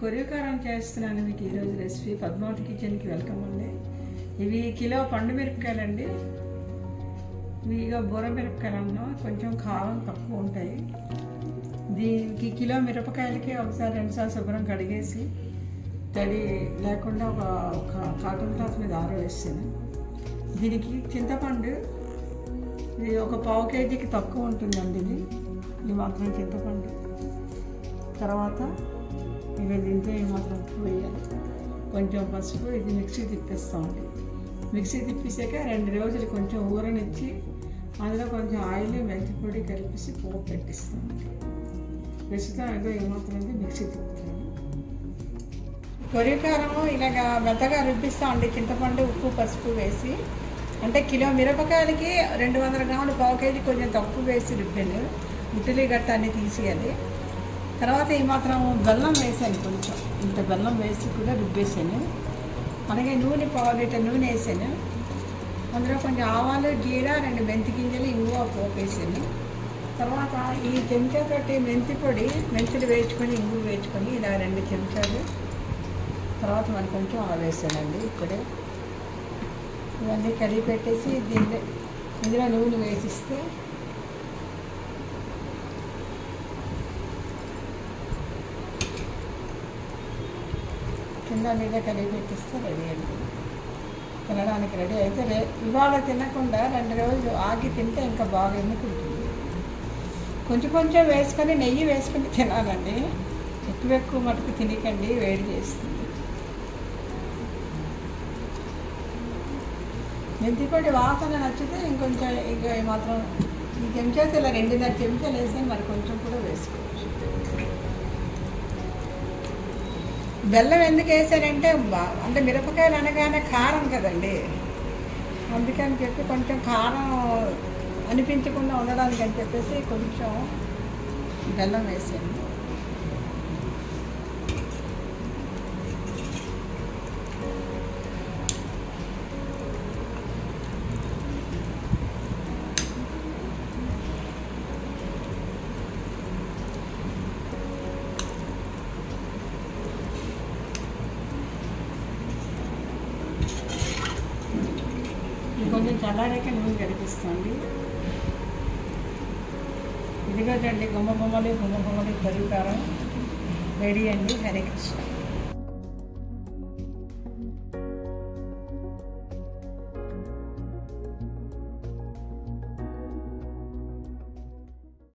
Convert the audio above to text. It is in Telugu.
కొరియో కారం చేస్తున్నాను మీకు ఈరోజు రెసిపీ. పద్మావతి కిచెన్కి వెల్కమ్ అండి. ఇవి కిలో పండు మిరపకాయలండి. ఇవిగా బూర మిరపకాయలు అన్నా కొంచెం కారం తక్కువ ఉంటాయి. దీనికి కిలో మిరపకాయలకి ఒకసారి రెండుసార్లు శుభ్రం కడిగేసి తడి లేకుండా ఒక కాటన్ క్లాత్ మీద ఆరవేసాను. దీనికి చింతపండు ఇది ఒక పావు కేజీకి తక్కువ ఉంటుందండి. ఇది మాత్రం చింతపండు. తర్వాత ఇక దీంట్లో ఏమాత్రం ఉప్పు వేయాలి, కొంచెం పసుపు. ఇది మిక్సీ తిప్పేస్తామండి. మిక్సీ తిప్పేసాక 2 రోజులు కొంచెం ఊరనిచ్చి అందులో కొంచెం ఆయిల్ మెంతి పొడి కలిపేసి పోపు పెట్టిస్తామండి. ప్రస్తుతం ఏదో ఏమాత్రం అంటే మిక్సీ తిప్పుతాను. కొరియో కారం ఇలాగ మెత్తగా రుబ్బిస్తామండి. చింతపండు ఉప్పు పసుపు వేసి, అంటే కిలో మిరపకాయలకి 200 గ్రాములు పావు కేజీ కొంచెం తక్కువ వేసి రుబ్బాను. ఉట్టిలి గట్ట అన్నీ తీసేయాలి. తర్వాత ఈ మాత్రం బెల్లం వేసాను, కొంచెం ఇంత బెల్లం వేసి కూడా రుబ్బేసాను. అలాగే నూనె పావు లీటర్ నూనె వేసాను. అందులో కొంచెం ఆవాలు, జీరా, 2 మెంతి గింజలు, ఇంగువ పోపు వేసాను. తర్వాత ఈ చెంచాతోటి మెంతి పొడి, మెంతులు వేసుకొని ఇంగువ వేసుకొని ఇలా 2 చెంచాలు. తర్వాత మరి కొంచెం వేసానండి. ఇప్పుడే ఇవన్నీ కలిపి పెట్టేసి ఇందులో నూనె వేసిస్తే కింద మీద కలిపి పెట్టిస్తే రెడీ అండి. తినడానికి రెడీ అయితే ఇవాళ తినకుండా 2 రోజులు ఆగి తింటే ఇంకా బాగా ఎన్నుకుంటుంది. కొంచెం కొంచెం వేసుకొని నెయ్యి వేసుకొని తినాలండి. ఎక్కువ మటుకు తినకండి, వేడి చేస్తుంది. మెంతిపొడి వాసన నచ్చితే ఇంకొంచెం ఇక మాత్రం ఈ చెంచాతో ఇలా 2.5 చెంచాలు వేసి మరి కొంచెం కూడా వేసుకోవచ్చు. బెల్లం ఎందుకు వేసారంటే అంటే మిరపకాయలు అనగానే కారం కదండి, అందుకని చెప్పి కొంచెం కారం అనిపించకుండా ఉండడానికి అని చెప్పేసి కొంచెం బెల్లం వేసాను. కొంచెం చల్లారాక నూనె కనిపిస్తుంది. ఇదిగోండి గుమ్మగుమ్మలు కొరియో కారం రెడీ అండి. హరే కృష్ణ.